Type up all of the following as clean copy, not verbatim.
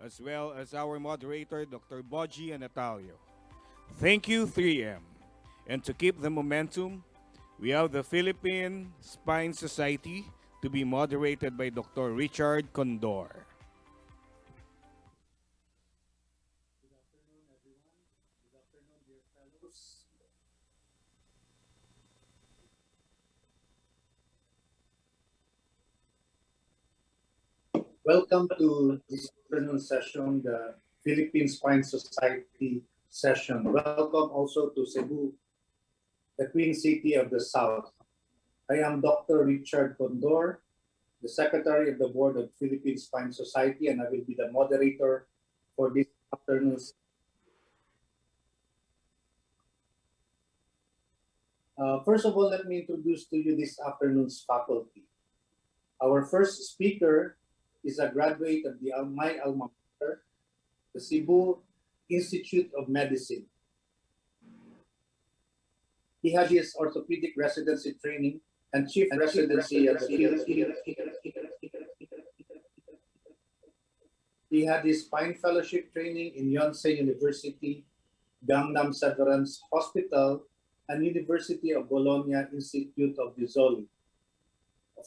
as well as our moderator, Dr. Boji and Natalio. Thank you, 3M. And to keep the momentum, we have the Philippine Spine Society to be moderated by Dr. Richard Condor. Good afternoon, everyone. Good afternoon, dear fellows. Welcome to this afternoon session, the Philippine Spine Society session. Welcome also to Cebu, the Queen City of the South. I am Dr. Richard Condor, the Secretary of the Board of Philippine Spine Society, and I will be the moderator for this afternoon's. First of all, let me introduce to you this afternoon's faculty. Our first speaker is a graduate of my alma mater, the Cebu Institute of Medicine. He had his orthopedic residency training and chief residency at the Philippine. He had his spine fellowship training in Yonsei University, Gangnam Severance Hospital, and University of Bologna Institute of Visoli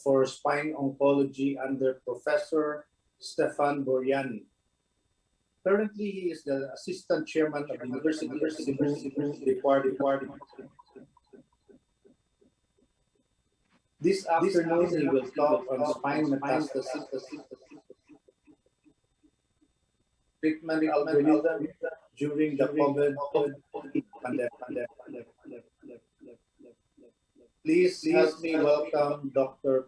for spine oncology under Professor Stefan Boriani. Currently, he is the assistant chairman of the University of Cebu Department. This afternoon, he will talk on spine metastasis, treatment algorithm during the COVID pandemic. Please help me welcome Dr.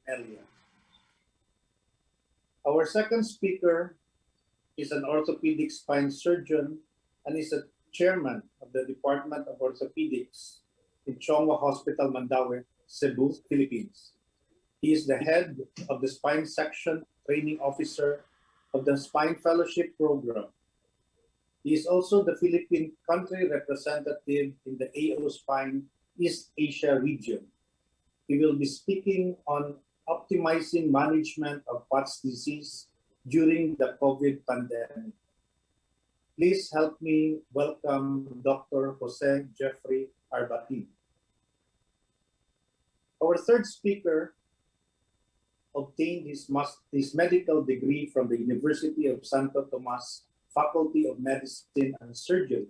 Elia. Our second speaker is an orthopedic spine surgeon and is a chairman of the Department of Orthopedics in Chongwa Hospital, Mandaue, Cebu, Philippines. He is the head of the spine section training officer of the Spine Fellowship Program. He is also the Philippine country representative in the AO Spine East Asia region. He will be speaking on optimizing management of POTS disease during the COVID pandemic. Please help me welcome Dr. Jose Jeffrey Arbatin. Our third speaker obtained his medical degree from the University of Santo Tomas Faculty of Medicine and Surgery.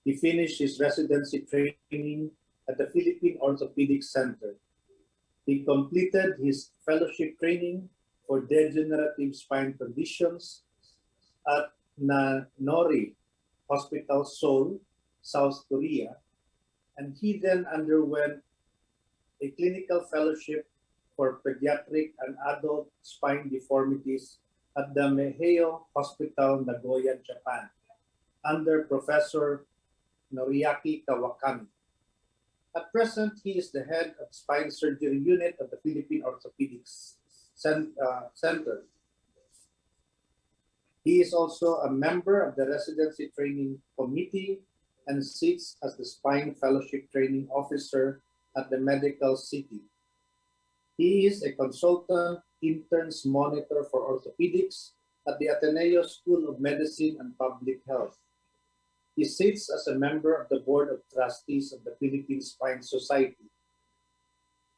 He finished his residency training at the Philippine Orthopedic Center. He completed his fellowship training for degenerative spine conditions at Nori Hospital, Seoul, South Korea, and he then underwent a clinical fellowship for pediatric and adult spine deformities at the Meihei Hospital, Nagoya, Japan, under Professor Noriaki Kawakami. At present, he is the head of spine surgery unit of the Philippine Orthopedics Center. He is also a member of the residency training committee and sits as the spine fellowship training officer at the Medical City. He is a consultant interns monitor for orthopedics at the Ateneo School of Medicine and Public Health. He sits as a member of the Board of Trustees of the Philippine Spine Society.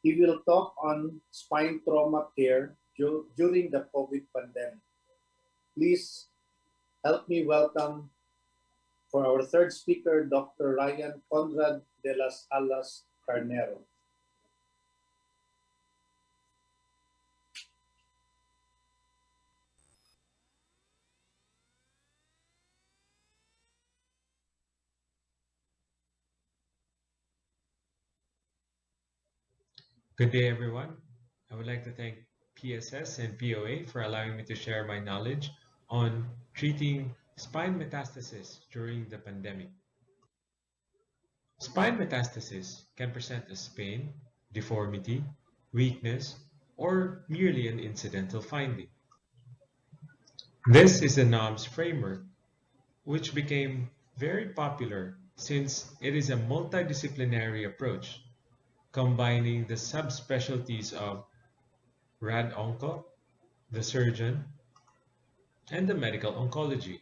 He will talk on spine trauma care during the COVID pandemic. Please help me welcome for our third speaker, Dr. Ryan Conrad de las Alas Carnero. Good day, everyone. I would like to thank PSS and POA for allowing me to share my knowledge on treating spine metastasis during the pandemic. Spine metastasis can present as pain, deformity, weakness, or merely an incidental finding. This is the NOMS framework, which became very popular since it is a multidisciplinary approach combining the subspecialties of rad onco, the surgeon, and the medical oncology.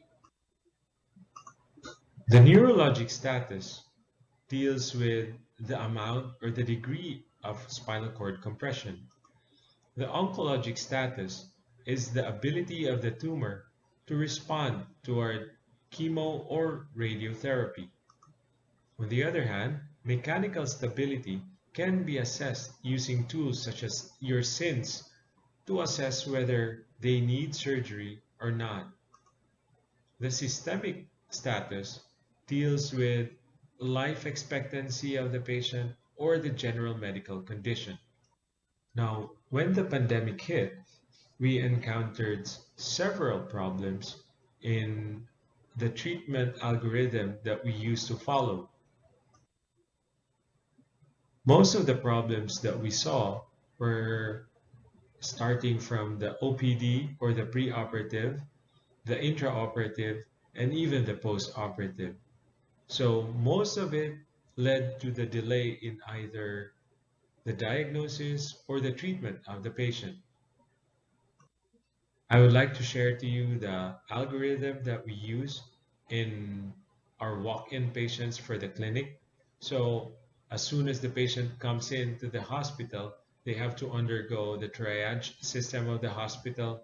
The neurologic status deals with the amount or the degree of spinal cord compression. The oncologic status is the ability of the tumor to respond to our chemo or radiotherapy. On the other hand, mechanical stability can be assessed using tools such as your SINS to assess whether they need surgery or not. The systemic status deals with life expectancy of the patient or the general medical condition. Now, when the pandemic hit, we encountered several problems in the treatment algorithm that we used to follow. Most of the problems that we saw were starting from the OPD or the preoperative, the intraoperative, and even the postoperative. So most of it led to the delay in either the diagnosis or the treatment of the patient. I would like to share to you the algorithm that we use in our walk-in patients for the clinic. So as soon as the patient comes into the hospital, they have to undergo the triage system of the hospital.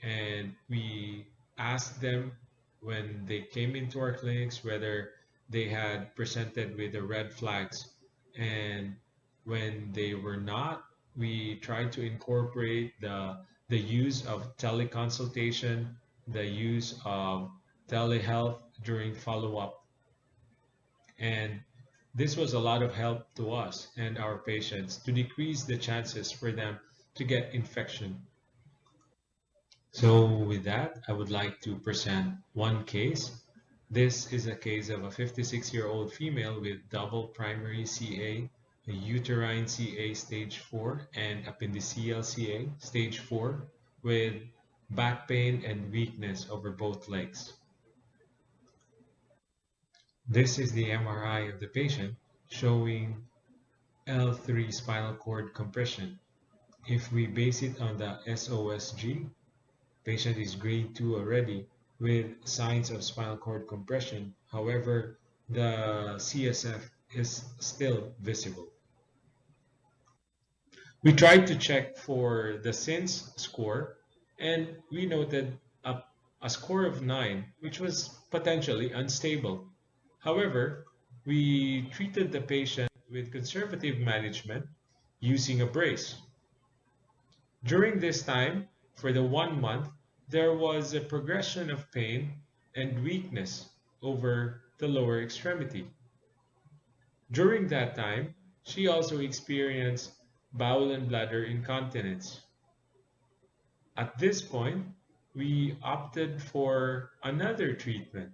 And we ask them when they came into our clinics whether they had presented with the red flags. And when they were not, we try to incorporate the use of teleconsultation, the use of telehealth during follow-up. And this was a lot of help to us and our patients to decrease the chances for them to get infection. So with that, I would like to present one case. This is a case of a 56-year-old female with double primary CA, a uterine CA stage 4, and appendiceal CA stage 4 with back pain and weakness over both legs. This is the MRI of the patient showing L3 spinal cord compression. If we base it on the SOSG, patient is grade 2 already with signs of spinal cord compression. However, the CSF is still visible. We tried to check for the SINS score, and we noted a score of 9, which was potentially unstable. However, we treated the patient with conservative management using a brace. During this time, for the 1 month, there was a progression of pain and weakness over the lower extremity. During that time, she also experienced bowel and bladder incontinence. At this point, we opted for another treatment.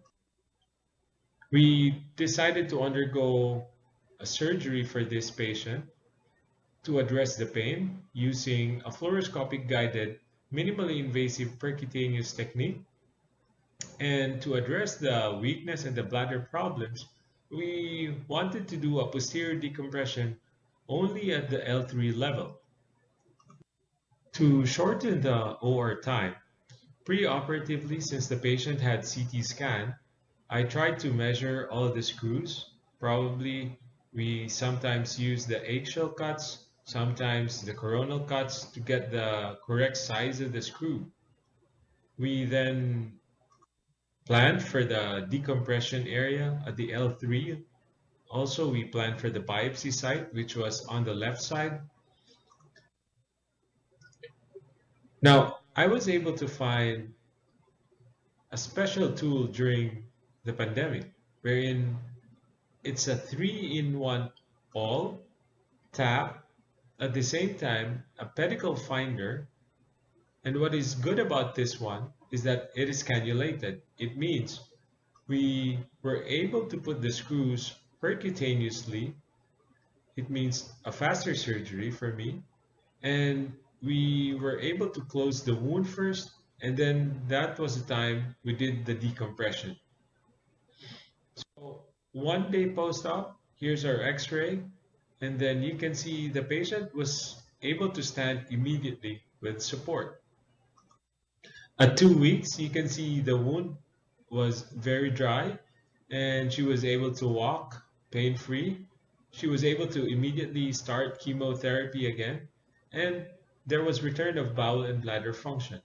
We decided to undergo a surgery for this patient to address the pain using a fluoroscopic guided minimally invasive percutaneous technique. And to address the weakness and the bladder problems, we wanted to do a posterior decompression only at the L3 level. To shorten the OR time, preoperatively, since the patient had CT scan, I tried to measure all the screws. Probably we sometimes use the eggshell cuts, sometimes the coronal cuts to get the correct size of the screw. We then planned for the decompression area at the L3. Also, we planned for the biopsy site, which was on the left side. Now, I was able to find a special tool during the pandemic, wherein it's a 3-in-1 all, tap, at the same time, a pedicle finder. And what is good about this one is that it is cannulated. It means we were able to put the screws percutaneously. It means a faster surgery for me. And we were able to close the wound first, and then that was the time we did the decompression. So 1 day post-op, here's our x-ray, and then you can see the patient was able to stand immediately with support. At 2 weeks, you can see the wound was very dry and she was able to walk pain free. She was able to immediately start chemotherapy again, and there was return of bowel and bladder function.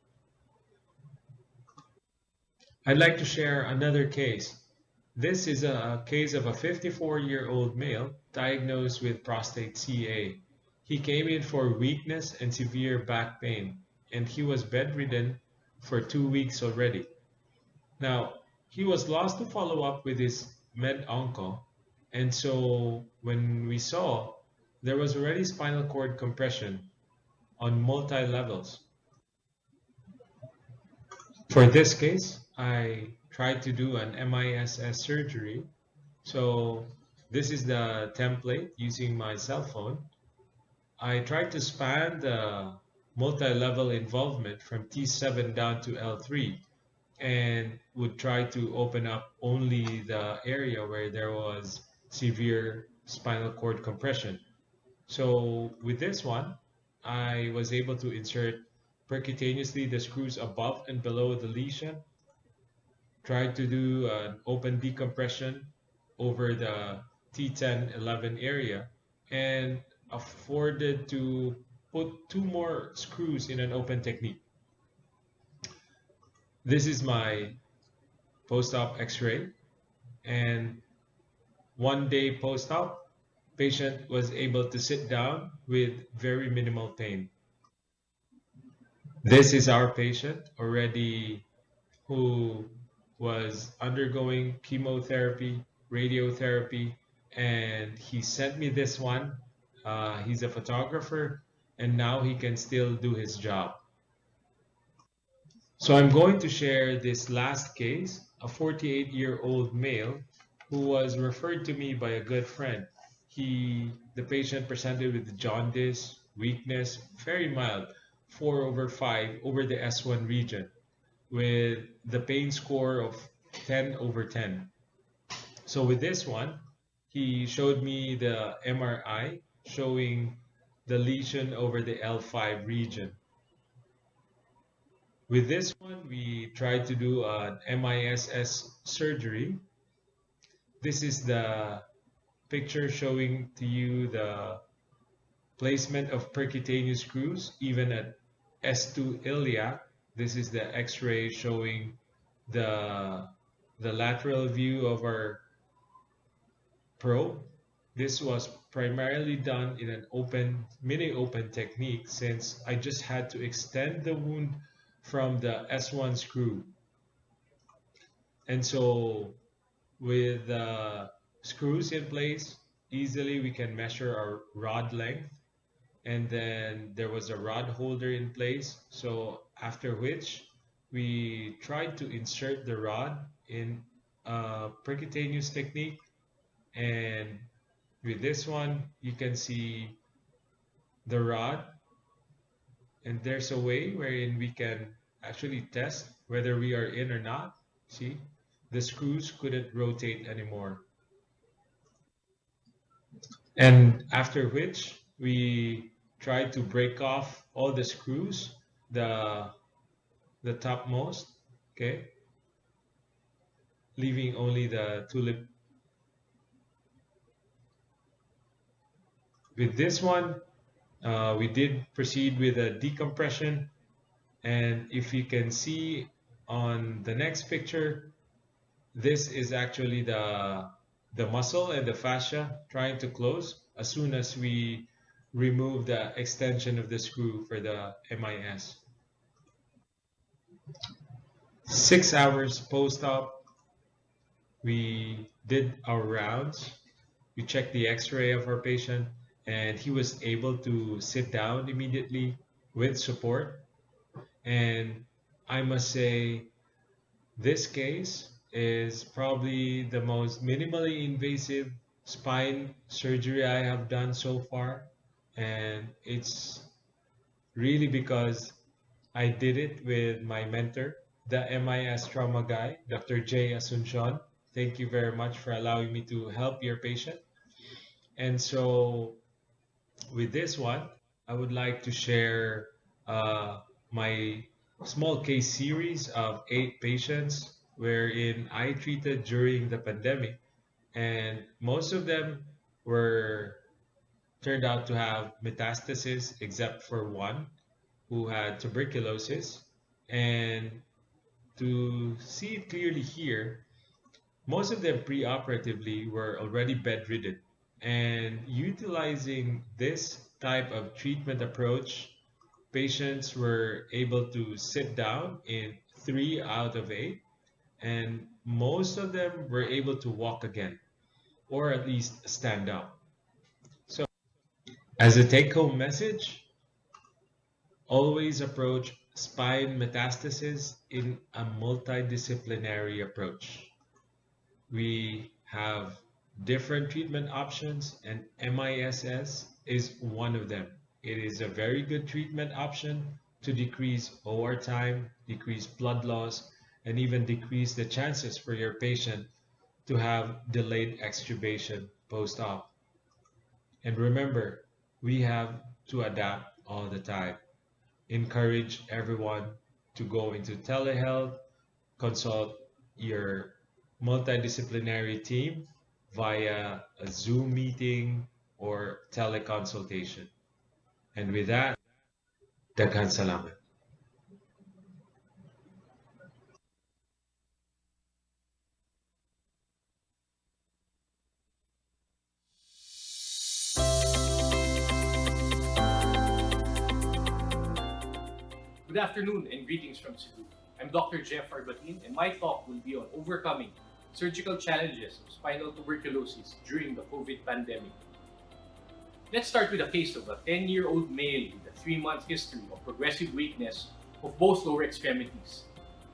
I'd like to share another case. This is a case of a 54-year-old male diagnosed with prostate CA. He came in for weakness and severe back pain, and he was bedridden for 2 weeks already. Now, he was lost to follow up with his med onco, and so when we saw, there was already spinal cord compression on multi levels. For this case, I tried to do an MISS surgery. So this is the template using my cell phone. I tried to span the multi-level involvement from T7 down to L3 and would try to open up only the area where there was severe spinal cord compression. So with this one, I was able to insert percutaneously the screws above and below the lesion, tried to do an open decompression over the T10-11 area, and afforded to put two more screws in an open technique. This is my post-op x-ray, and 1 day post-op, patient was able to sit down with very minimal pain. This is our patient already who was undergoing chemotherapy, radiotherapy, and he sent me this one. He's a photographer, and now he can still do his job. So I'm going to share this last case, a 48-year-old male who was referred to me by a good friend. The patient presented with jaundice, weakness, very mild, 4/5 over the S1 region, with the pain score of 10/10. So with this one, he showed me the MRI showing the lesion over the L5 region. With this one, we tried to do an MISS surgery. This is the picture showing to you the placement of percutaneous screws, even at S2 iliac. This is the X-ray showing the lateral view of our probe. This was primarily done in an mini open technique, since I just had to extend the wound from the S1 screw. And so with the screws in place, easily we can measure our rod length. And then there was a rod holder in place. So after which we tried to insert the rod in a percutaneous technique. And with this one, you can see the rod, and there's a way wherein we can actually test whether we are in or not. See, the screws couldn't rotate anymore. And after which we tried to break off all the screws, the topmost, okay, leaving only the tulip. With this one, we did proceed with a decompression, and if you can see on the next picture, this is actually the muscle and the fascia trying to close as soon as we remove the extension of the screw for the MIS. 6 hours post-op, we did our rounds. We checked the x-ray of our patient, and he was able to sit down immediately with support. And I must say, this case is probably the most minimally invasive spine surgery I have done so far. And it's really because I did it with my mentor, the MIS trauma guy, Dr. J. Asuncion. Thank you very much for allowing me to help your patient. And so with this one, I would like to share my small case series of 8 patients wherein I treated during the pandemic, and most of them were turned out to have metastasis except for one who had tuberculosis. And to see it clearly here, most of them preoperatively were already bedridden. And utilizing this type of treatment approach, patients were able to sit down in 3 out of 8, and most of them were able to walk again, or at least stand up. So, as a take home message, always approach spine metastasis in a multidisciplinary approach. We have different treatment options, and MISS is one of them. It is a very good treatment option to decrease OR time, decrease blood loss, and even decrease the chances for your patient to have delayed extubation post-op. And remember, we have to adapt all the time. Encourage everyone to go into telehealth, consult your multidisciplinary team via a Zoom meeting or teleconsultation. And with that, daghan salamat. Good afternoon and greetings from Cebu. I'm Dr. Jeff Arbatin, and my talk will be on overcoming surgical challenges of spinal tuberculosis during the COVID pandemic. Let's start with a case of a 10-year-old male with a 3-month history of progressive weakness of both lower extremities.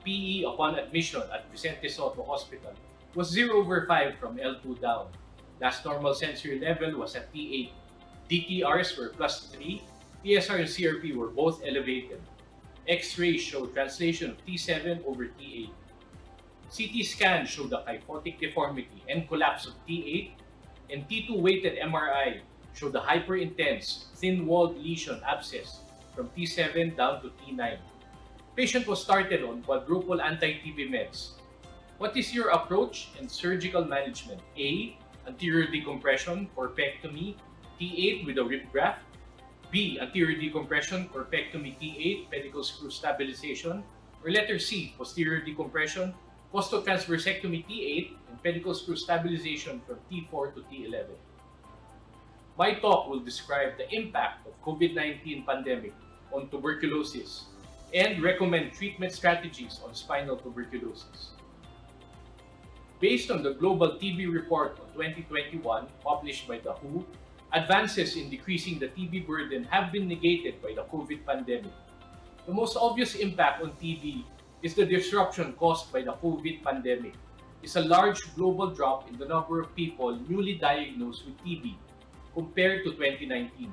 PE upon admission at Vicente Soto Hospital was 0/5 from L2 down. Last normal sensory level was at T8. DTRs were +3, PSR and CRP were both elevated. X-rays showed translation of T7 over T8. CT scan showed a kyphotic deformity and collapse of T8, and T2 weighted MRI showed a hyperintense, thin-walled lesion abscess from T7 down to T9. Patient was started on quadruple anti-TB meds. What is your approach and surgical management? A. Anterior decompression, corpectomy, T8 with a rib graft. B. Anterior decompression, corpectomy T8, pedicle screw stabilization. Or letter C. Posterior decompression, costotransversectomy T8, and pedicle screw stabilization from T4 to T11. My talk will describe the impact of COVID-19 pandemic on tuberculosis and recommend treatment strategies on spinal tuberculosis. Based on the Global TB Report of 2021 published by the WHO, advances in decreasing the TB burden have been negated by the COVID pandemic. The most obvious impact on TB is the disruption caused by the COVID pandemic. It's a large global drop in the number of people newly diagnosed with TB compared to 2019.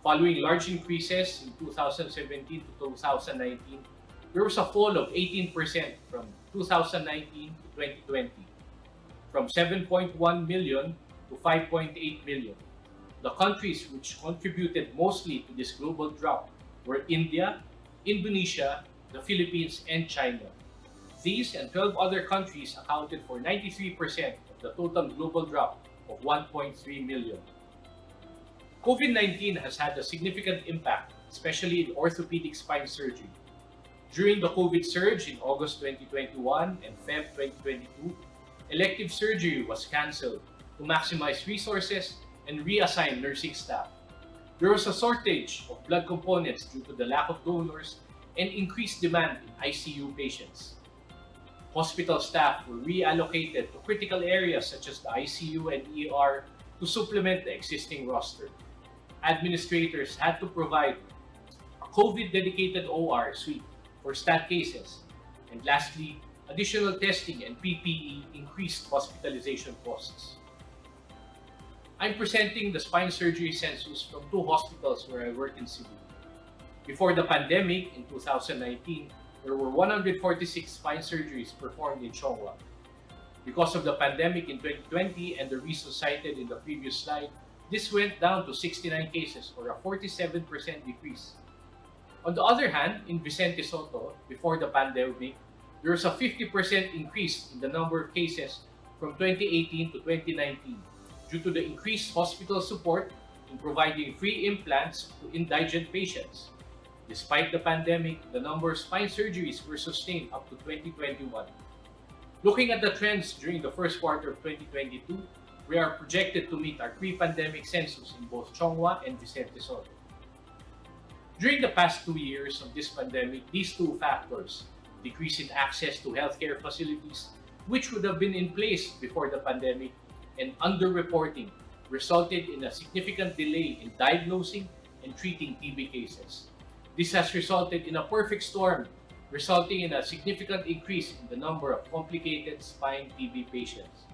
Following large increases in 2017 to 2019, there was a fall of 18% from 2019 to 2020, from 7.1 million to 5.8 million. The countries which contributed mostly to this global drop were India, Indonesia, the Philippines, and China. These and 12 other countries accounted for 93% of the total global drop of 1.3 million. COVID-19 has had a significant impact, especially in orthopedic spine surgery. During the COVID surge in August 2021 and Feb 2022, elective surgery was cancelled to maximize resources and reassign nursing staff. There was a shortage of blood components due to the lack of donors and increased demand in ICU patients. Hospital staff were reallocated to critical areas such as the ICU and ER to supplement the existing roster. Administrators had to provide a COVID-dedicated OR suite for stat cases. And lastly, additional testing and PPE increased hospitalization costs. I'm presenting the spine surgery census from 2 hospitals where I work in Cebu. Before the pandemic in 2019, there were 146 spine surgeries performed in Chongwa. Because of the pandemic in 2020 and the reasons cited in the previous slide, this went down to 69 cases or a 47% decrease. On the other hand, in Vicente Soto, before the pandemic, there was a 50% increase in the number of cases from 2018 to 2019 due to the increased hospital support in providing free implants to indigent patients. Despite the pandemic, the number of spine surgeries were sustained up to 2021. Looking at the trends during the first quarter of 2022, we are projected to meet our pre-pandemic census in both Chonghua and Vicente Soto. During the past 2 years of this pandemic, these two factors, decrease in access to healthcare facilities, which would have been in place before the pandemic, and underreporting, resulted in a significant delay in diagnosing and treating TB cases. This has resulted in a perfect storm, resulting in a significant increase in the number of complicated spine TB patients.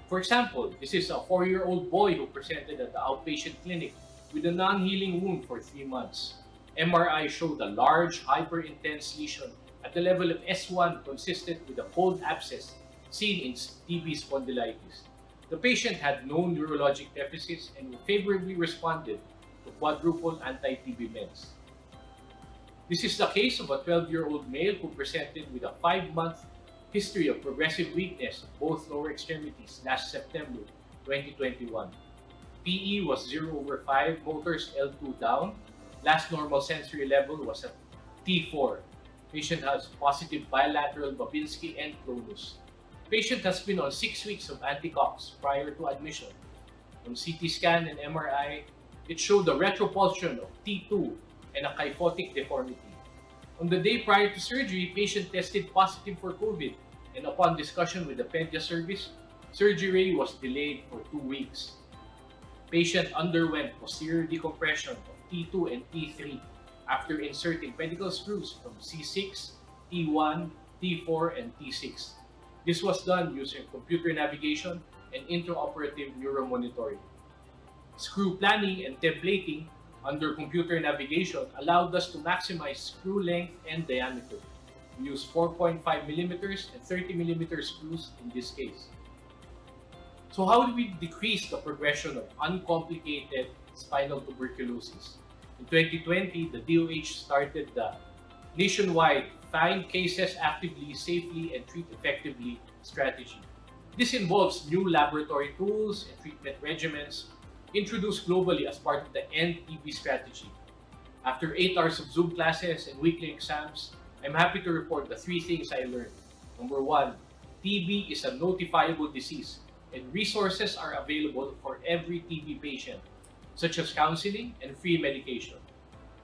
For example, this is a 4-year-old boy who presented at the outpatient clinic with a non-healing wound for 3 months. MRI showed a large hyperintense lesion at the level of S1 consistent with a cold abscess seen in TB spondylitis. The patient had no neurologic deficits and favorably responded to quadruple anti-TB meds. This is the case of a 12-year-old male who presented with a 5-month history of progressive weakness of both lower extremities last September 2021. PE was 0/5, motors L2 down. Last normal sensory level was at T4. Patient has positive bilateral Babinski and Cronus. Patient has been on 6 weeks of anticox prior to admission. On CT scan and MRI, it showed a retropulsion of T2 and a kyphotic deformity. On the day prior to surgery, patient tested positive for COVID, and upon discussion with the pedia service, surgery was delayed for 2 weeks. Patient underwent posterior decompression of T2 and T3 after inserting pedicle screws from C6, T1, T4, and T6. This was done using computer navigation and intraoperative neuromonitoring. Screw planning and templating under computer navigation allowed us to maximize screw length and diameter. We used 4.5mm and 30mm screws in this case. So how do we decrease the progression of uncomplicated spinal tuberculosis? In 2020, the DOH started the nationwide Find Cases Actively, Safely, and Treat Effectively strategy. This involves new laboratory tools and treatment regimens introduced globally as part of the End TB strategy. After 8 hours of Zoom classes and weekly exams, I'm happy to report the 3 things I learned. Number 1, TB is a notifiable disease, and resources are available for every TB patient, such as counseling and free medication.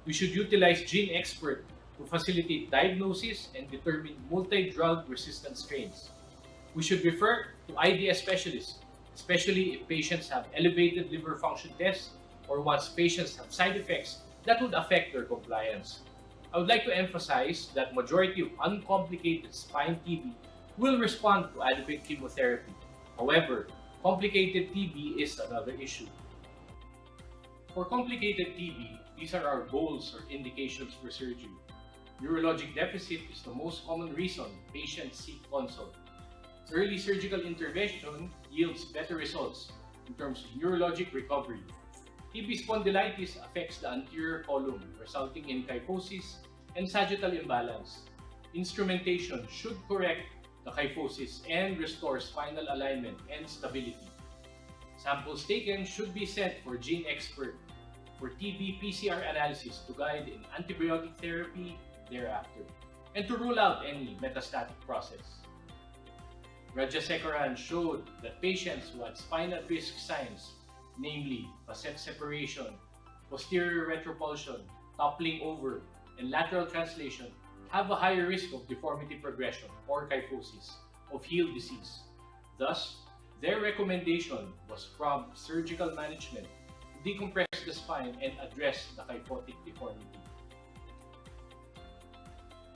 We should utilize GeneXpert to facilitate diagnosis and determine multi-drug resistant strains. We should refer to IDS specialists, especially if patients have elevated liver function tests or once patients have side effects that would affect their compliance. I would like to emphasize that majority of uncomplicated spine TB will respond to adequate chemotherapy. However, complicated TB is another issue. For complicated TB, these are our goals or indications for surgery. Neurologic deficit is the most common reason patients seek consult. Early surgical intervention yields better results in terms of neurologic recovery. TB spondylitis affects the anterior column, resulting in kyphosis and sagittal imbalance. Instrumentation should correct the kyphosis and restore spinal alignment and stability. Samples taken should be sent for GeneXpert for TB PCR analysis to guide in antibiotic therapy thereafter, and to rule out any metastatic process. Rajasekaran showed that patients who had spine at risk signs, namely facet separation, posterior retropulsion, toppling over, and lateral translation, have a higher risk of deformity progression or kyphosis of heel disease. Thus, their recommendation was prompt surgical management to decompress the spine and address the kyphotic deformity.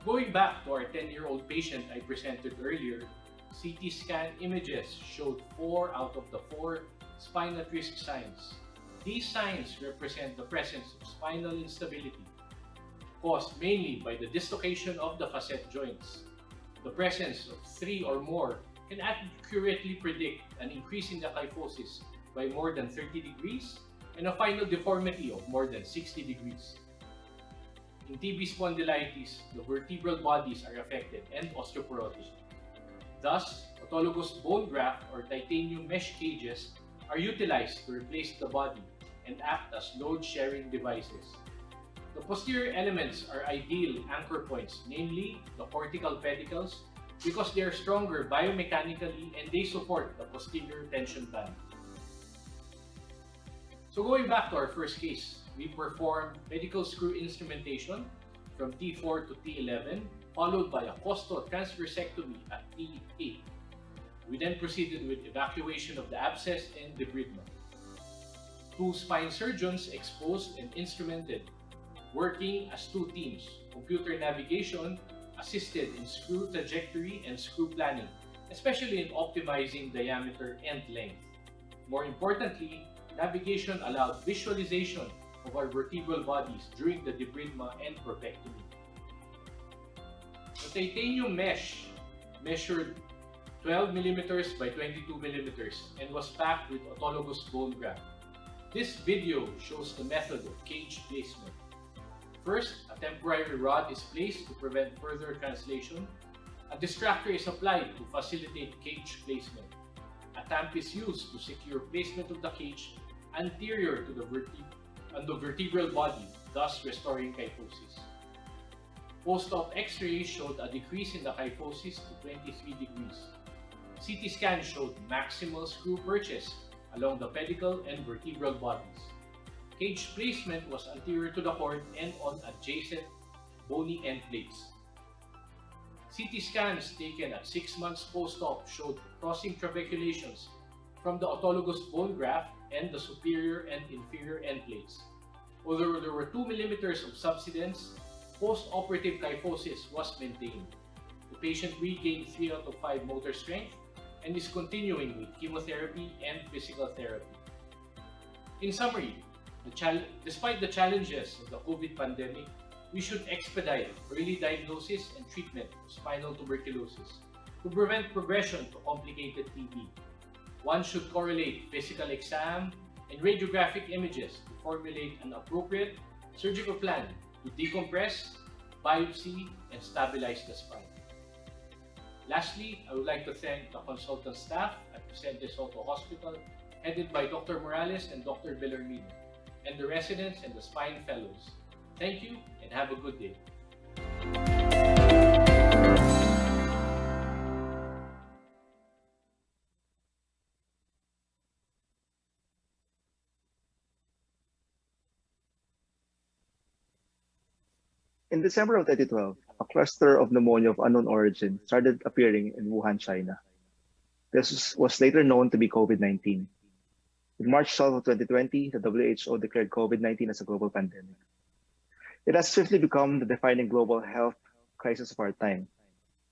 Going back to our 10-year-old patient I presented earlier, CT scan images showed 4 out of the 4 spine at risk signs. These signs represent the presence of spinal instability, caused mainly by the dislocation of the facet joints. The presence of 3 or more can accurately predict an increase in the kyphosis by more than 30 degrees and a final deformity of more than 60 degrees. In TB spondylitis, the vertebral bodies are affected and osteoporotic. Thus, autologous bone graft or titanium mesh cages are utilized to replace the body and act as load-sharing devices. The posterior elements are ideal anchor points, namely the cortical pedicles, because they are stronger biomechanically and they support the posterior tension band. So going back to our first case, we performed pedicle screw instrumentation from T4 to T11, followed by a costotransversectomy at T8. We then proceeded with evacuation of the abscess and debridement. Two spine surgeons exposed and instrumented, working as two teams. Computer navigation assisted in screw trajectory and screw planning, especially in optimizing diameter and length. More importantly, navigation allowed visualization of our vertebral bodies during the debridement and corpectomy. The titanium mesh measured 12 mm by 22 mm and was packed with autologous bone graft. This video shows the method of cage placement. First, a temporary rod is placed to prevent further translation. A distractor is applied to facilitate cage placement. A tamp is used to secure placement of the cage anterior to the vertebral body, thus restoring kyphosis. Post-op X-rays showed a decrease in the kyphosis to 23 degrees. CT scan showed maximal screw purchase along the pedicle and vertebral bodies. Cage placement was anterior to the cord and on adjacent bony end plates. CT scans taken at 6 months post-op showed crossing trabeculations from the autologous bone graft and the superior and inferior end plates. Although there were 2 mm of subsidence, post-operative kyphosis was maintained. The patient regained 3 out of 5 motor strength and is continuing with chemotherapy and physical therapy. In summary, despite the challenges of the COVID pandemic, we should expedite early diagnosis and treatment of spinal tuberculosis to prevent progression to complicated TB. One should correlate physical exam and radiographic images to formulate an appropriate surgical plan to decompress, biopsy, and stabilize the spine. Lastly, I would like to thank the consultant staff at Vicente Soto Hospital, headed by Dr. Morales and Dr. Bellarmino, and the residents and the spine fellows. Thank you and have a good day. In December of 2012, a cluster of pneumonia of unknown origin started appearing in Wuhan, China. This was later known to be COVID-19. In March 12 of 2020, the WHO declared COVID-19 as a global pandemic. It has swiftly become the defining global health crisis of our time.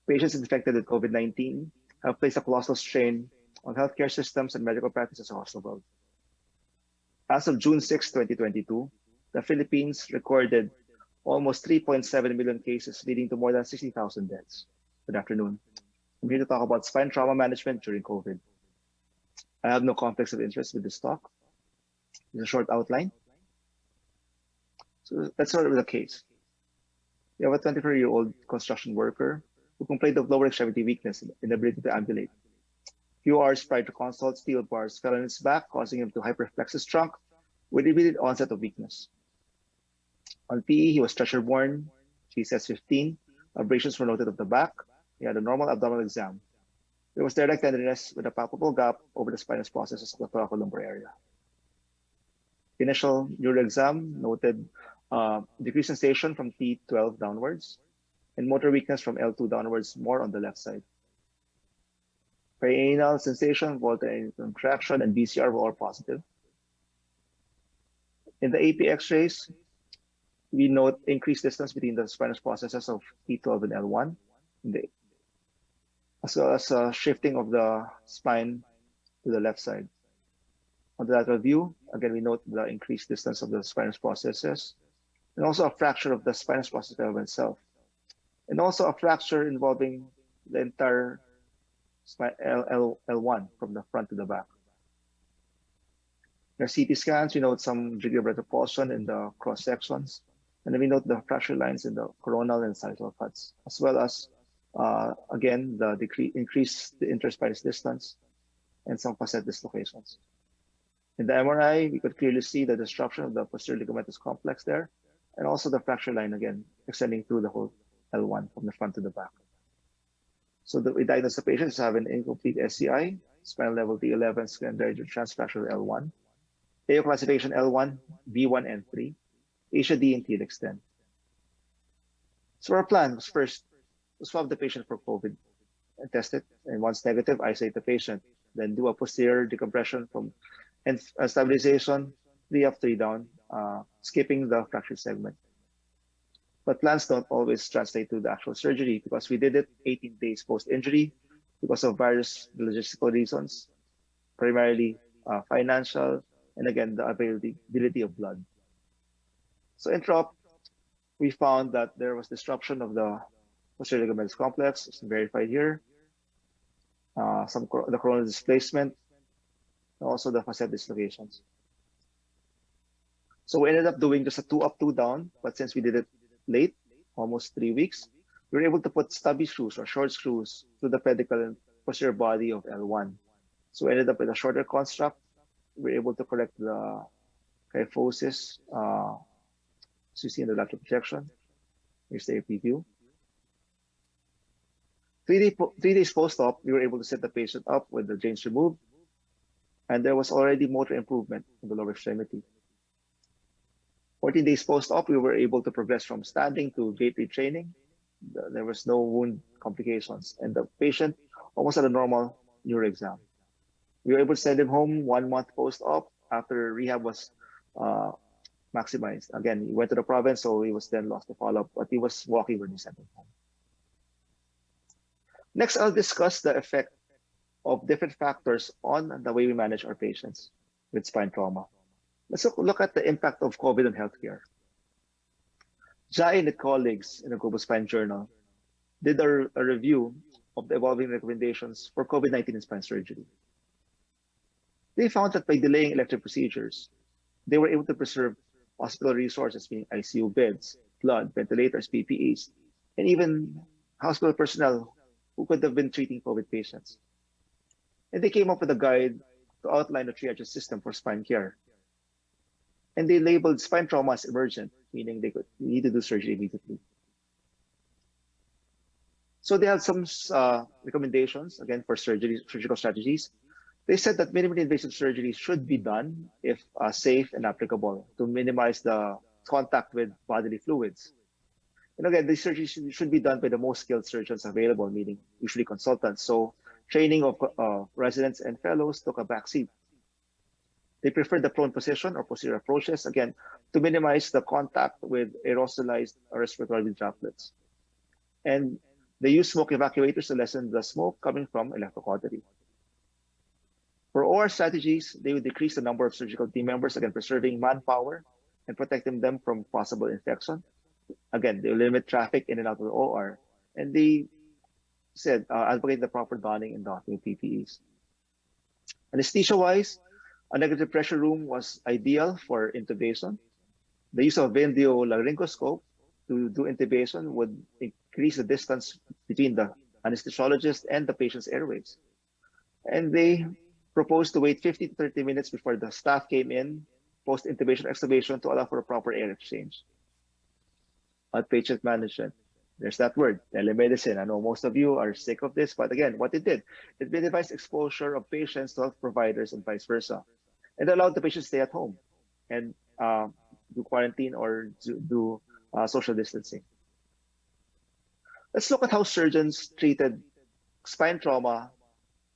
Patients infected with COVID-19 have placed a colossal strain on healthcare systems and medical practices across the world. As of June 6, 2022, the Philippines recorded almost 3.7 million cases, leading to more than 60,000 deaths. Good afternoon. I'm here to talk about spine trauma management during COVID. I have no conflicts of interest with this talk. It's a short outline. So let's start with the case. We have a 24-year-old construction worker who complained of lower extremity weakness and inability to ambulate. Few hours prior to consult, steel bars fell on his back, causing him to hyperflex his trunk with immediate onset of weakness. On PE, he was stretcher-borne, GCS 15. Abrasions were noted of the back. He had a normal abdominal exam. There was direct tenderness with a palpable gap over the spinous processes of the thoracolumbar area. Initial neuro exam noted decreased sensation from T12 downwards and motor weakness from L2 downwards, more on the left side. Perianal sensation, voltage contraction, and BCR were all positive. In the AP X-rays, we note increased distance between the spinous processes of T12 and L1, as well as shifting of the spine to the left side. On the lateral view, again, we note the increased distance of the spinous processes, and also a fracture of the spinous process element itself, and also a fracture involving the entire L1 from the front to the back. In our CT scans, we note some degree of retropulsion in the cross sections, And then we note the fracture lines in the coronal and sagittal cuts, as well as, again, the increase the interspinous distance and some facet dislocations. In the MRI, we could clearly see the disruption of the posterior ligamentous complex there, and also the fracture line again, extending through the whole L1 from the front to the back. So we diagnosed the patient as having incomplete SCI, spinal level D11, secondary to transfracture L1, AO classification L1, B1, and 3, Asia D and T extend. So our plan was first to swab the patient for COVID and test it, and once negative, isolate the patient, then do a posterior decompression and stabilization, 3 up, 3 down, skipping the fracture segment. But plans don't always translate to the actual surgery because we did it 18 days post-injury because of various logistical reasons, primarily financial, and again, the availability of blood. So intra-op, we found that there was disruption of the posterior ligamentous complex, it's verified here, the coronal displacement, and also the facet dislocations. So we ended up doing just a 2 up, 2 down, but since we did it late, almost 3 weeks, we were able to put stubby screws or short screws to the pedicle and posterior body of L1. So we ended up with a shorter construct. We were able to correct the kyphosis, as you see in the lateral projection. Here's the AP view. 3 days post-op, we were able to set the patient up with the drains removed, and there was already motor improvement in the lower extremity. 14 days post-op, we were able to progress from standing to gait retraining. There was no wound complications, and the patient almost had a normal neuro exam. We were able to send him home 1 month post-op after rehab was maximized. Again, he went to the province, so he was then lost to follow-up, but he was walking when we sent him home. Next, I'll discuss the effect of different factors on the way we manage our patients with spine trauma. Let's look at the impact of COVID on healthcare. Jai and colleagues in the Global Spine Journal did a review of the evolving recommendations for COVID-19 in spine surgery. They found that by delaying elective procedures, they were able to preserve hospital resources, meaning ICU beds, blood, ventilators, PPEs, and even hospital personnel who could have been treating COVID patients. And they came up with a guide to outline a triage system for spine care. And they labeled spine trauma as emergent, meaning they need to do surgery immediately. So they had some recommendations, again, for surgical strategies. They said that minimally invasive surgery should be done if safe and applicable to minimize the contact with bodily fluids. And again, the surgery should be done by the most skilled surgeons available, meaning usually consultants. So training of residents and fellows took a backseat. They preferred the prone position or posterior approaches, again, to minimize the contact with aerosolized respiratory droplets. And they used smoke evacuators to lessen the smoke coming from electrocautery. For OR strategies, they would decrease the number of surgical team members, again, preserving manpower and protecting them from possible infection. Again, they limit traffic in and out of the OR. And they said, advocate the proper donning and doffing of PPEs. Anesthesia-wise, a negative pressure room was ideal for intubation. The use of video laryngoscope to do intubation would increase the distance between the anesthesiologist and the patient's airways. And they proposed to wait 50 to 30 minutes before the staff came in, post-intubation extubation, to allow for a proper air exchange. Outpatient management. There's that word, telemedicine. I know most of you are sick of this, but again, what it did, it minimized exposure of patients to health providers and vice versa. It allowed the patient to stay at home and do quarantine or do social distancing. Let's look at how surgeons treated spine trauma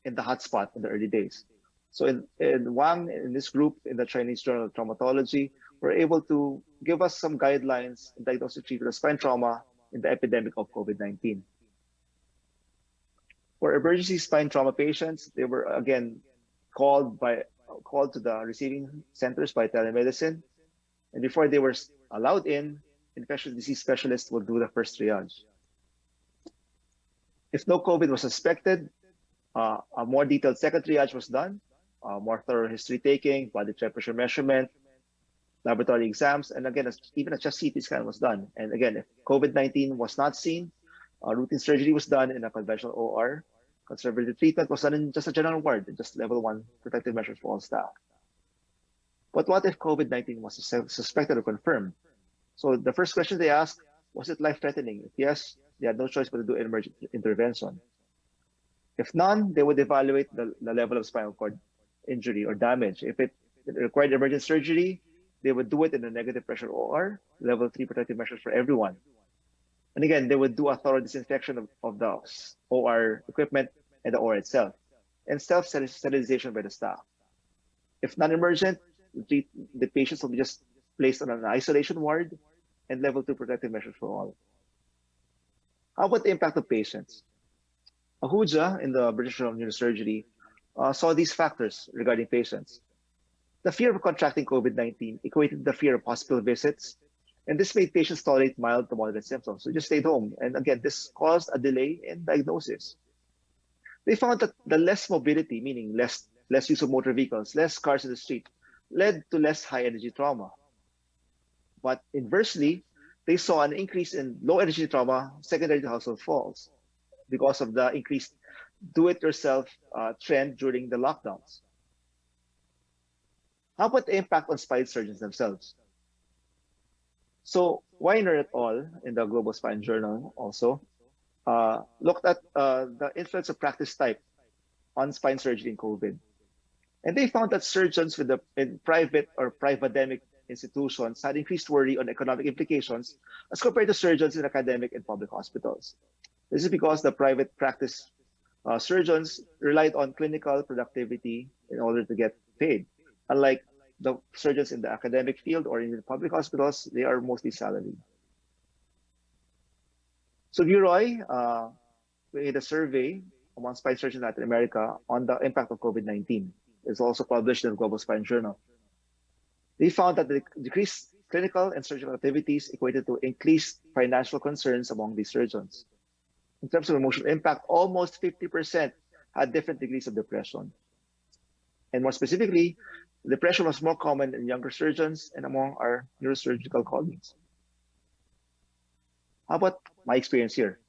in the hotspot in the early days. So in Wang, in this group, in the Chinese Journal of Traumatology, were able to give us some guidelines and diagnostic treatment of spine trauma in the epidemic of COVID-19. For emergency spine trauma patients, they were again called to the receiving centers by telemedicine. And before they were allowed in, infectious disease specialists would do the first triage. If no COVID was suspected, a more detailed second triage was done, more thorough history taking, body temperature measurement, laboratory exams, and again, even a chest CT scan was done. And again, if COVID-19 was not seen, routine surgery was done in a conventional OR. Conservative treatment was done in just a general ward, just level 1 protective measures for all staff. But what if COVID-19 was suspected or confirmed? So the first question they asked, was it life-threatening? If yes, they had no choice but to do an emergent intervention. If none, they would evaluate the level of spinal cord injury or damage. If it required emergent surgery, they would do it in a negative pressure OR, level 3 protective measures for everyone. And again, they would do a thorough disinfection of the OR equipment and the OR itself, and self-sterilization by the staff. If non-emergent, the patients will be just placed on an isolation ward and level 2 protective measures for all. How about the impact of patients? Ahuja in the British Journal of Neurosurgery saw these factors regarding patients. The fear of contracting COVID-19 equated the fear of hospital visits, and this made patients tolerate mild to moderate symptoms, so just stayed home. And again, this caused a delay in diagnosis. They found that the less mobility, meaning less use of motor vehicles, less cars in the street, led to less high-energy trauma. But inversely, they saw an increase in low-energy trauma secondary to household falls because of the increased do-it-yourself trend during the lockdowns. How about the impact on spine surgeons themselves? So Weiner et al. In the Global Spine Journal also looked at the influence of practice type on spine surgery in COVID. And they found that surgeons in private or privademic institutions had increased worry on economic implications as compared to surgeons in academic and public hospitals. This is because the private practice surgeons relied on clinical productivity in order to get paid. Unlike the surgeons in the academic field or in the public hospitals, they are mostly salaried. So Buroy made a survey among spine surgeons in Latin America on the impact of COVID-19. It's also published in the Global Spine Journal. They found that the decreased clinical and surgical activities equated to increased financial concerns among these surgeons. In terms of emotional impact, almost 50% had different degrees of depression. And more specifically, depression was more common in younger surgeons and among our neurosurgical colleagues. How about my experience here?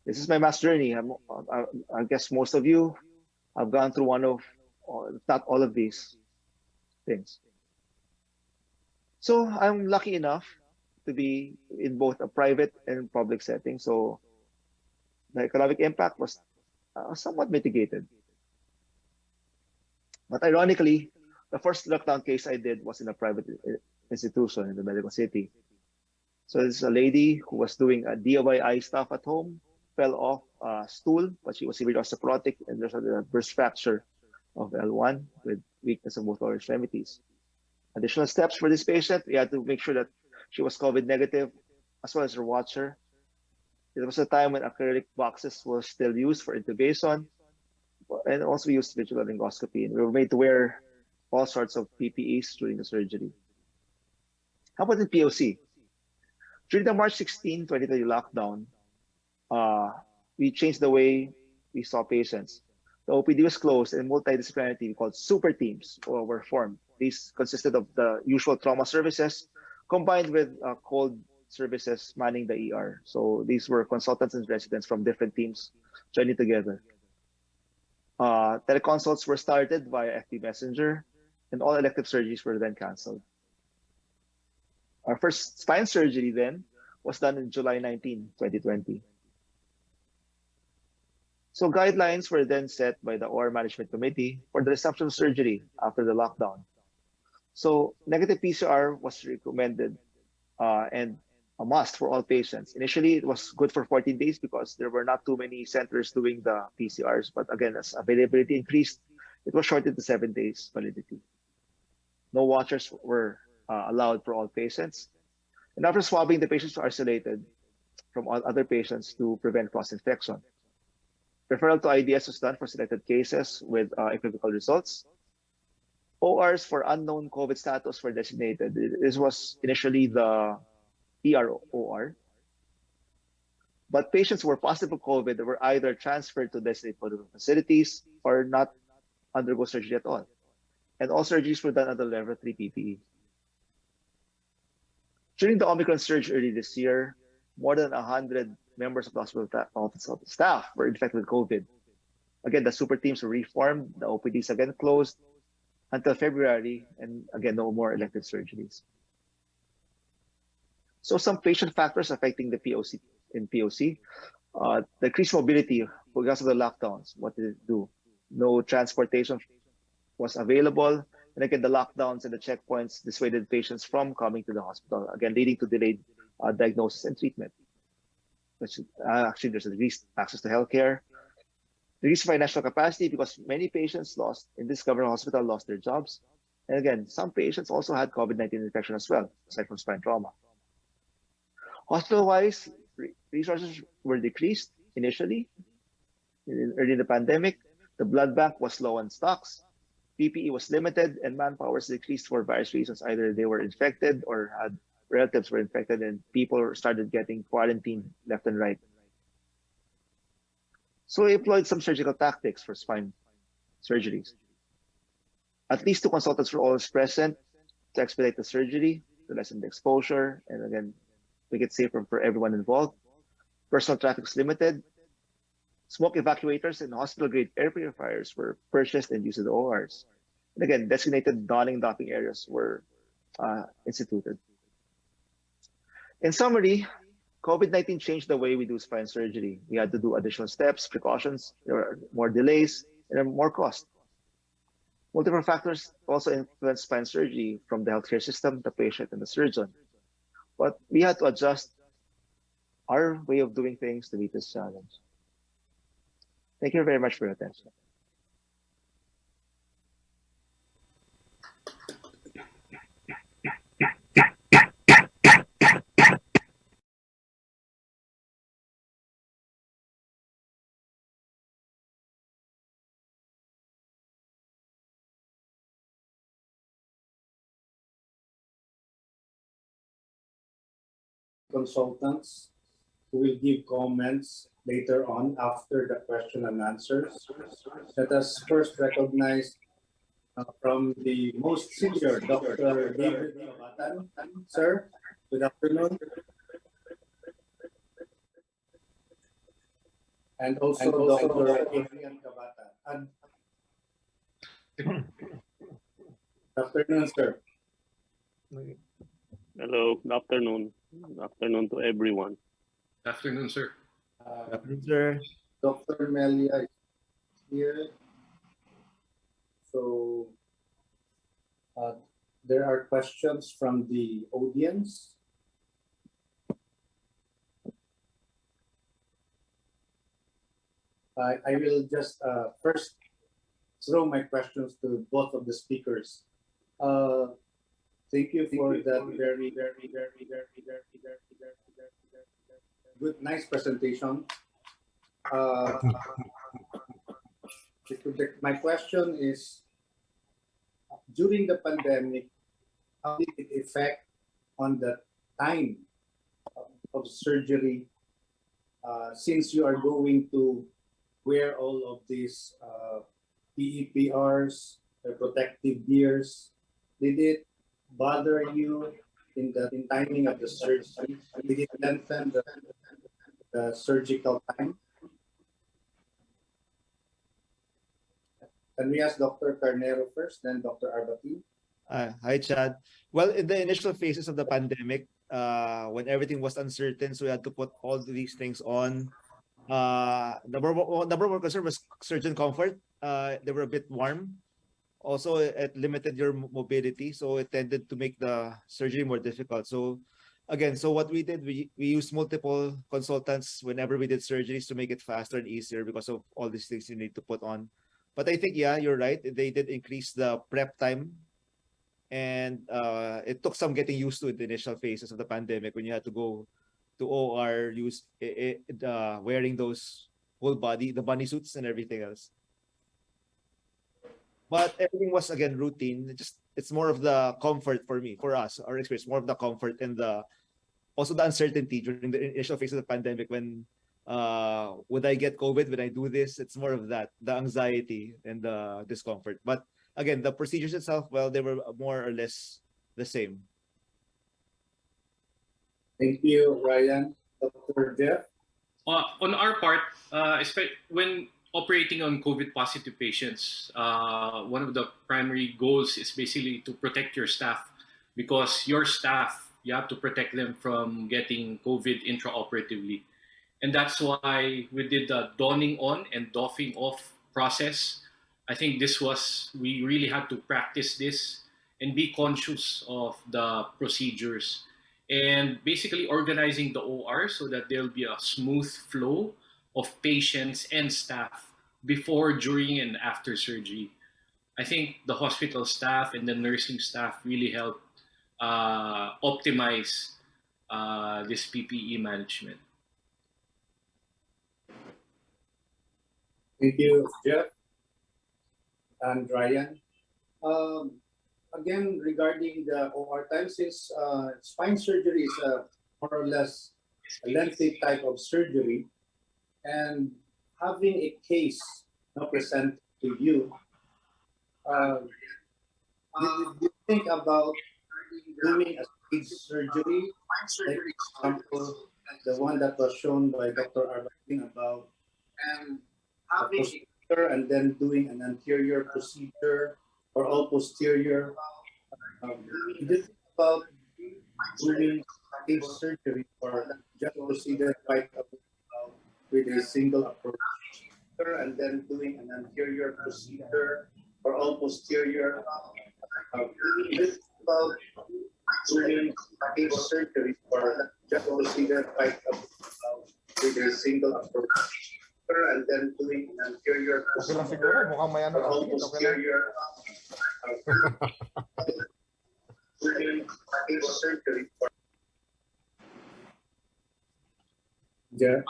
This is my mass journey. I guess most of you have gone through one of, if not all of these things. So I'm lucky enough to be in both a private and public setting. So the economic impact was somewhat mitigated. But ironically, the first lockdown case I did was in a private institution in the medical city. So this is a lady who was doing a DIY stuff at home, fell off a stool, but she was severely osteoporotic, and there's a burst fracture of L1 with weakness of both lower extremities. Additional steps for this patient, we had to make sure that she was COVID negative, as well as her watcher. It was a time when acrylic boxes were still used for intubation, and also used visual laryngoscopy. And we were made to wear all sorts of PPEs during the surgery. How about in POC? During the March 16, 2020 lockdown, we changed the way we saw patients. The OPD was closed and multidisciplinary team called super teams were formed. These consisted of the usual trauma services combined with cold services manning the ER. So these were consultants and residents from different teams joining together. Teleconsults were started via FB Messenger, and all elective surgeries were then canceled. Our first spine surgery then was done in July 19, 2020. So guidelines were then set by the OR Management Committee for the resumption of surgery after the lockdown. So negative PCR was recommended and a must for all patients. Initially, it was good for 14 days because there were not too many centers doing the PCRs. But again, as availability increased, it was shortened to 7 days validity. No watchers were allowed for all patients. And after swabbing, the patients were isolated from all other patients to prevent cross-infection. Referral to IDS was done for selected cases with equivocal results. ORs for unknown COVID status were designated. This was initially the ER OR. But patients who were positive for COVID were either transferred to designated facilities or not undergo surgery at all. And all surgeries were done under level 3 PPE. During the Omicron surge early this year, more than 100 members of the hospital staff were infected with COVID. Again, the super teams were reformed, the OPDs again closed until February, and again, no more elective surgeries. So some patient factors affecting the POC in POC, the increased mobility because of the lockdowns. What did it do? No transportation was available. And again, the lockdowns and the checkpoints dissuaded patients from coming to the hospital, again, leading to delayed diagnosis and treatment. Which, actually, there's a decreased access to healthcare, decreased financial capacity because many patients in this government hospital lost their jobs. And again, some patients also had COVID-19 infection as well, aside from spine trauma. Hospital-wise, resources were decreased initially. Early in the pandemic, the blood bank was low on stocks. PPE was limited and manpower was decreased for various reasons. Either they were infected or had relatives were infected and people started getting quarantined left and right. So we employed some surgical tactics for spine surgeries. At least 2 consultants were always present to expedite the surgery, to lessen the exposure, and again, make it safer for everyone involved. Personal traffic was limited. Smoke evacuators and hospital-grade air purifiers were purchased and used in the ORs. And again, designated donning and doffing areas were instituted. In summary, COVID-19 changed the way we do spine surgery. We had to do additional steps, precautions, there were more delays, and more cost. Multiple factors also influenced spine surgery, from the healthcare system, the patient, and the surgeon. But we had to adjust our way of doing things to meet this challenge. Thank you very much for your attention. Consultants who will give comments later on after the question and answers. Let us first recognize from the most senior, Dr. David Kabatan. Sir, good afternoon. And also Dr. Adrian Kabatan. Good afternoon, sir. Hello, good afternoon. Good afternoon to everyone. Good afternoon, sir. Sir. Dr. Melia is here. So there are questions from the audience. I will just first throw my questions to both of the speakers. Thank you for that very good, nice presentation. My question is, during the pandemic, how did it affect on the time of surgery, since you are going to wear all of these PEPRs, the protective gears? Did it bother you in the timing of the surgery? Did it lengthen the surgical time? Can we ask Dr. Carnero first, then Dr. Arbati? Hi, Chad. Well, in the initial phases of the pandemic, when everything was uncertain, so we had to put all these things on. Number one concern was surgeon comfort. They were a bit warm. Also, it limited your mobility, so it tended to make the surgery more difficult. So again, so what we did, we used multiple consultants whenever we did surgeries to make it faster and easier because of all these things you need to put on. But I think, yeah, you're right. They did increase the prep time, and it took some getting used to in the initial phases of the pandemic when you had to go to OR, wearing those whole body, the bunny suits and everything else. But everything was, again, routine. It's more of the comfort for me, for us, our experience, more of the comfort and also the uncertainty during the initial phase of the pandemic when would I get COVID when I do this? It's more of that, the anxiety and the discomfort. But again, the procedures itself, well, they were more or less the same. Thank you, Ryan. Dr. Jeff? On our part, when operating on COVID positive patients, one of the primary goals is basically to protect your staff, because your staff, you have to protect them from getting COVID intraoperatively. And that's why we did the donning on and doffing off process. I think we really had to practice this and be conscious of the procedures, and basically organizing the OR so that there'll be a smooth flow of patients and staff before, during, and after surgery. I think the hospital staff and the nursing staff really helped optimize this PPE management. Thank you, Jeff and Ryan. Again, regarding the OR time, since spine surgery is a more or less a lengthy type of surgery, and having a case now present to you, did you think about doing a stage surgery, like for example, the one that was shown by Dr. Arbatin about a procedure and then doing an anterior procedure or all posterior? Did you think about doing stage surgery or just procedure right up with a single approach and then doing an anterior procedure or all posterior? Did you think about doing stage surgery or just procedure right up with a single approach and then doing an anterior Okay lang siguro, procedure mukhang may ano or all kasi, okay lang. posterior? Doing stage surgery for yeah.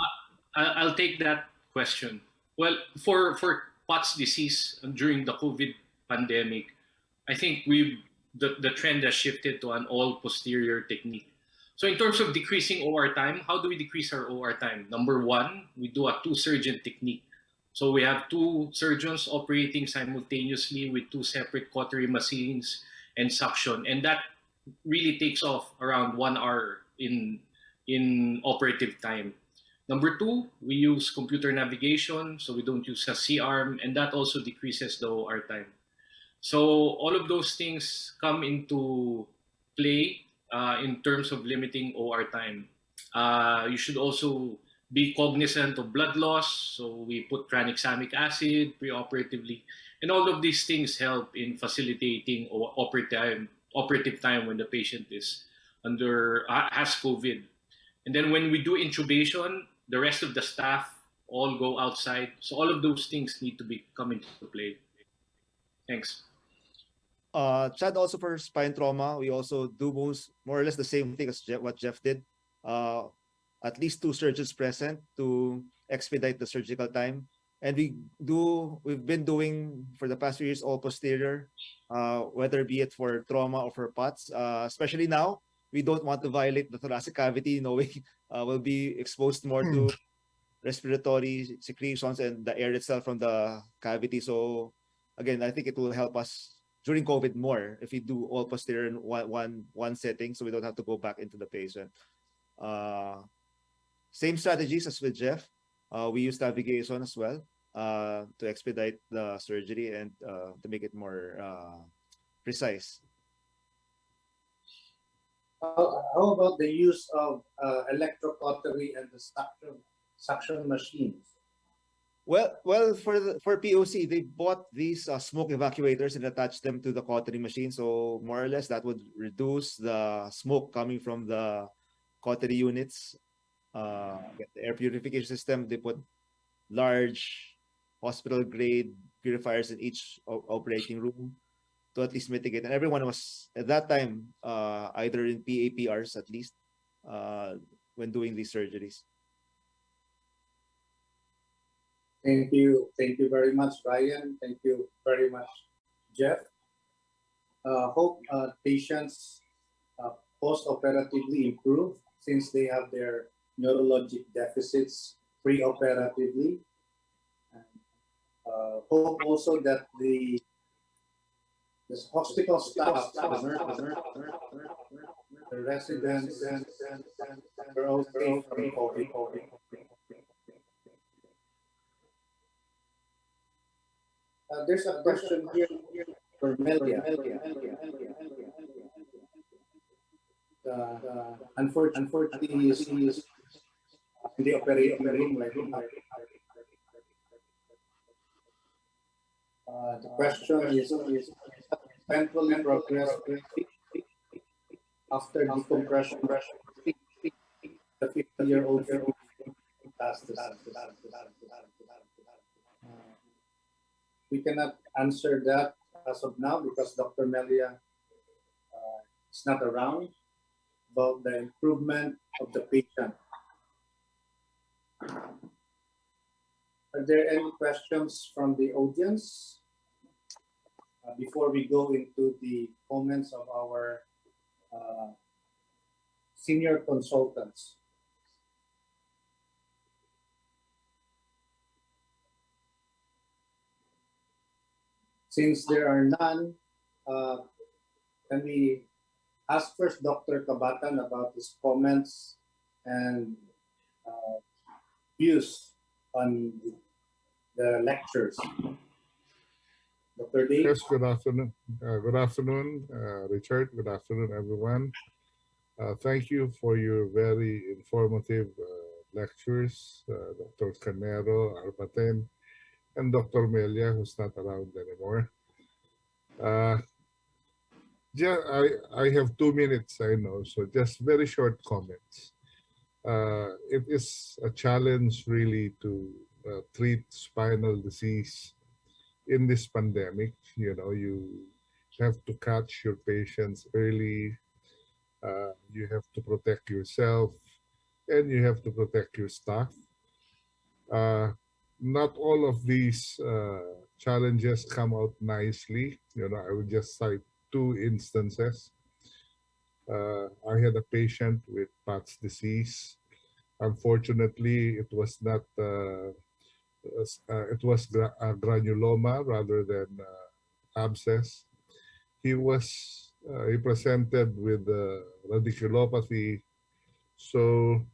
I'll take that question. Well, for POTS disease during the COVID pandemic, I think the trend has shifted to an all posterior technique. So in terms of decreasing OR time, how do we decrease our OR time? Number one, we do a two-surgeon technique. So we have two surgeons operating simultaneously with two separate cautery machines and suction, and that really takes off around 1 hour in operative time. Number two, we use computer navigation, so we don't use a C-arm, and that also decreases the OR time. So all of those things come into play in terms of limiting OR time. You should also be cognizant of blood loss, so we put tranexamic acid preoperatively, and all of these things help in facilitating operative time when the patient is has COVID. And then when we do intubation, the rest of the staff all go outside. So all of those things need to come into play. Thanks. Chad, also for spine trauma, we also do more or less the same thing as what Jeff did. At least two surgeons present to expedite the surgical time. And we've been doing for the past few years all posterior, whether be it for trauma or for POTS. Especially now, we don't want to violate the thoracic cavity, knowing we'll be exposed more to respiratory secretions and the air itself from the cavity. So again, I think it will help us during COVID more if we do all posterior in one setting, so we don't have to go back into the patient. Same strategies as with Jeff. We use navigation as well to expedite the surgery and to make it more precise. How about the use of electrocautery and the suction machines? Well, for POC, they bought these smoke evacuators and attached them to the cautery machine. So more or less, that would reduce the smoke coming from the cautery units. The air purification system, they put large hospital-grade purifiers in each operating room to at least mitigate. And everyone was at that time either in PAPRs at least when doing these surgeries. Thank you very much, Ryan. Thank you very much, Jeff. Hope patients post-operatively improve since they have their neurologic deficits pre-operatively. Hope also that the hospital staff, the residents are all safe from COVID. There's a question here for Melia. Unfortunately, he is in the operating room right now. The question is painful progress after decompression the 50-year-old metastasis. We cannot answer that as of now because Dr. Melia is not around about the improvement of the patient. Are there any questions from the audience before we go into the comments of our senior consultants? Since there are none, can we ask first Dr. Kabatan about his comments and views on the lectures? Dr. Dave? Yes, good afternoon. Good afternoon, Richard. Good afternoon, everyone. Thank you for your very informative lectures, Dr. Canero, Arbaten, and Dr. Melia, who's not around anymore. Yeah, I have 2 minutes, I know, so just very short comments. It is a challenge really to treat spinal disease in this pandemic. You know, you have to catch your patients early, you have to protect yourself, and you have to protect your staff. Not all of these challenges come out nicely. You know, I would just cite 2 instances. I had a patient with Pat's disease. Unfortunately, it was not. It was a granuloma rather than abscess. He presented with radiculopathy, so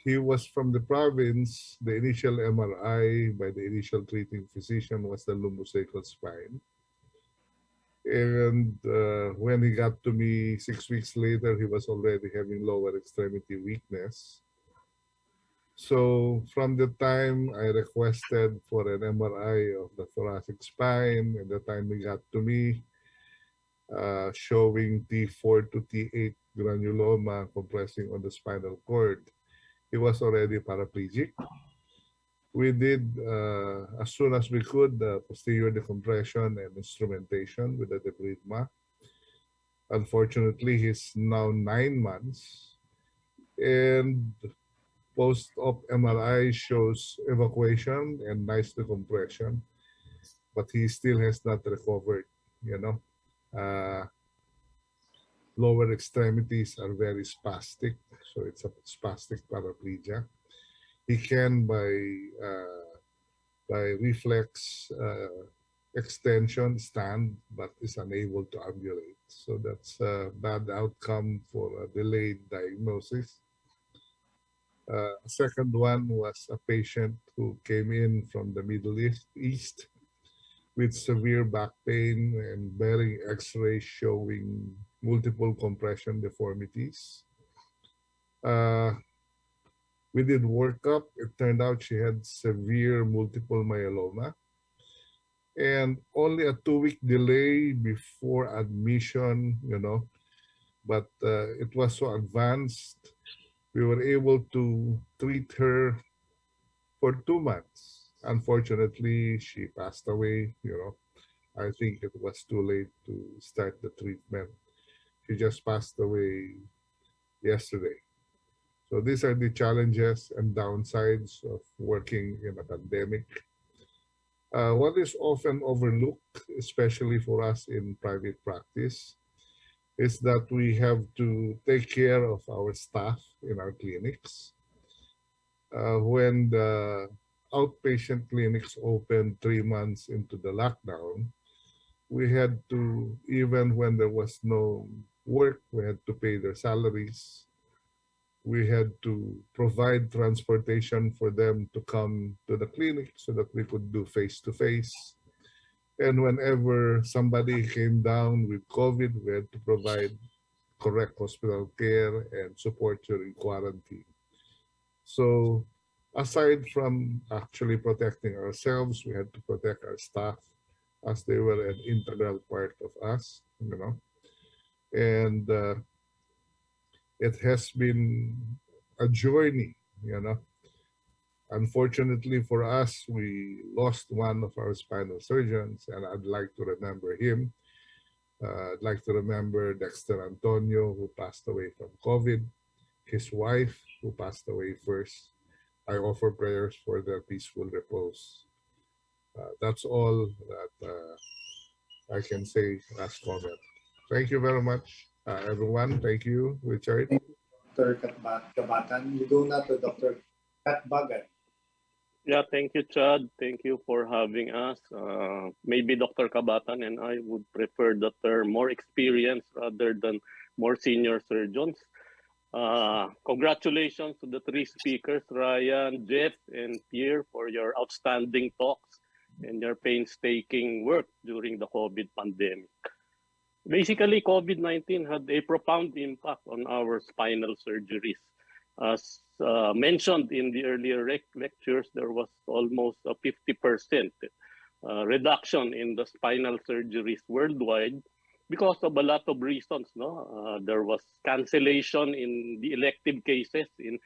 he was from the province. The initial MRI by the initial treating physician was the lumbosacral spine. And when he got to me 6 weeks later, he was already having lower extremity weakness. So from the time I requested for an MRI of the thoracic spine, and the time he got to me, showing T4 to T8 granuloma compressing on the spinal cord, he was already paraplegic. We did, as soon as we could, posterior decompression and instrumentation with the debridement. Unfortunately, he's now 9 months, and post-op MRI shows evacuation and nice decompression, but he still has not recovered, you know. Lower extremities are very spastic, so it's a spastic paraplegia. He can, by reflex extension, stand, but is unable to ambulate. So that's a bad outcome for a delayed diagnosis. Second one was a patient who came in from the Middle East with severe back pain and bearing x-rays showing multiple compression deformities. We did workup. It turned out she had severe multiple myeloma, and only a 2-week delay before admission, you know, but it was so advanced. We were able to treat her for 2 months. Unfortunately, she passed away, you know. I think it was too late to start the treatment. She just passed away yesterday. So these are the challenges and downsides of working in a pandemic. What is often overlooked, especially for us in private practice, is that we have to take care of our staff in our clinics. When the outpatient clinics opened 3 months into the lockdown, we had to, even when there was no work. We had to pay their salaries. We had to provide transportation for them to come to the clinic so that we could do face-to-face. And whenever somebody came down with COVID, we had to provide correct hospital care and support during quarantine. So aside from actually protecting ourselves, we had to protect our staff as they were an integral part of us, you know. And it has been a journey, you know. Unfortunately for us, we lost one of our spinal surgeons, and I'd like to remember him. I'd like to remember Dexter Antonio, who passed away from COVID, his wife, who passed away first. I offer prayers for their peaceful repose. That's all that I can say last comment. Thank you very much, everyone. Thank you, Richard. Thank you, Dr. Kabatan. We go now to Dr. Katbagan. Yeah, thank you, Chad. Thank you for having us. Maybe Dr. Kabatan and I would prefer the term more experienced rather than more senior surgeons. Congratulations to the three speakers, Ryan, Jeff, and Pierre, for your outstanding talks and your painstaking work during the COVID pandemic. Basically, COVID-19 had a profound impact on our spinal surgeries. As mentioned in the earlier lectures, there was almost a 50% reduction in the spinal surgeries worldwide because of a lot of reasons. There was cancellation in the elective cases in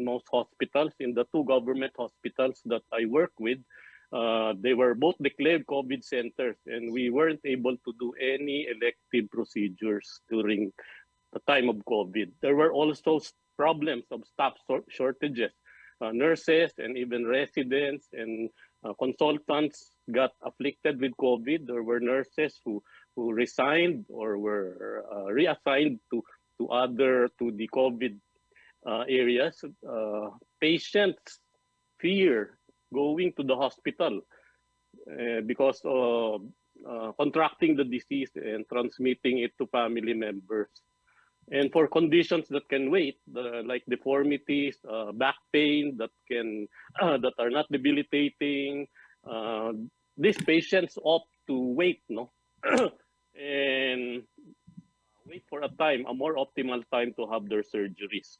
most hospitals. In the two government hospitals that I work with, they were both declared COVID centers, and we weren't able to do any elective procedures during the time of COVID. There were also problems of staff shortages. Nurses and even residents and consultants got afflicted with COVID. There were nurses who resigned or were reassigned to the COVID areas. Patients fear going to the hospital because of contracting the disease and transmitting it to family members. And for conditions that can wait, like deformities, back pain that are not debilitating, these patients opt to wait, and wait for a more optimal time to have their surgeries.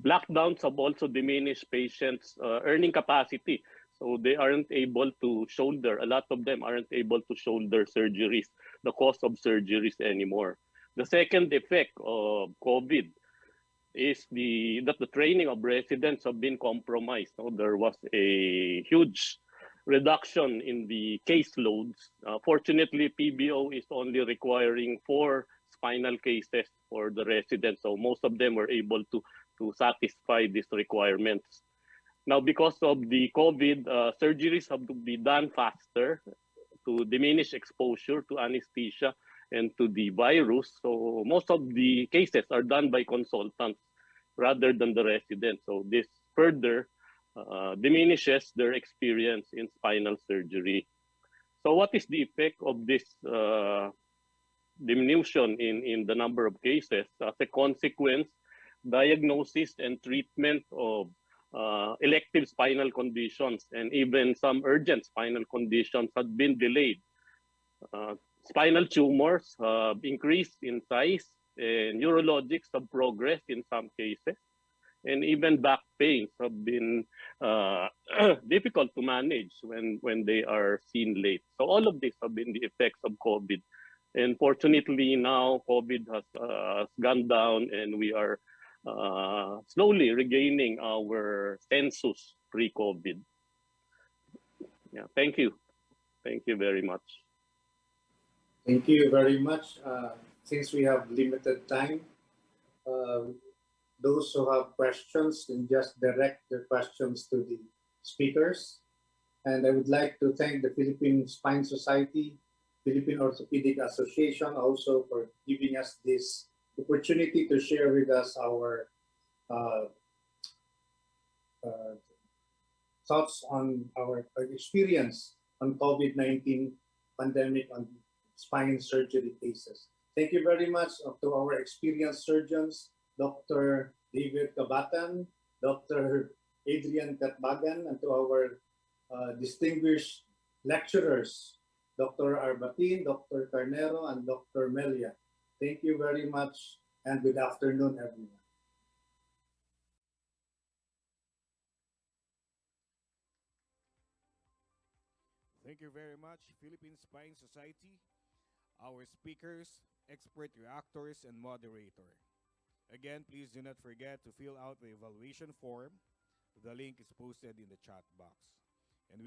Lockdowns have also diminished patients' earning capacity, so they aren't able to shoulder. A lot of them aren't able to shoulder surgeries, the cost of surgeries anymore. The second effect of COVID is that the training of residents have been compromised. So there was a huge reduction in the caseloads. Fortunately, PBO is only requiring 4 spinal cases for the residents, so most of them were able to satisfy these requirements. Now, because of the COVID, surgeries have to be done faster to diminish exposure to anesthesia and to the virus. So most of the cases are done by consultants rather than the residents. So this further diminishes their experience in spinal surgery. So what is the effect of this diminution in the number of cases? As a consequence, diagnosis and treatment of elective spinal conditions and even some urgent spinal conditions have been delayed. Spinal tumors have increased in size, and neurologics have progressed in some cases, and even back pains have been difficult to manage when they are seen late. So all of these have been the effects of COVID. And fortunately now COVID has gone down, and we are slowly regaining our census pre-COVID. Yeah, thank you. Thank you very much. Thank you very much. Since we have limited time, those who have questions can just direct their questions to the speakers. And I would like to thank the Philippine Spine Society, Philippine Orthopedic Association also for giving us this opportunity to share with us our thoughts on our experience on COVID-19 pandemic on spine surgery cases. Thank you very much to our experienced surgeons, Dr. David Kabatan, Dr. Adrian Katbagan, and to our distinguished lecturers, Dr. Arbatin, Dr. Carnero, and Dr. Melia. Thank you very much, and good afternoon, everyone. Thank you very much, Philippine Spine Society, our speakers, expert reactors, and moderator. Again, please do not forget to fill out the evaluation form. The link is posted in the chat box.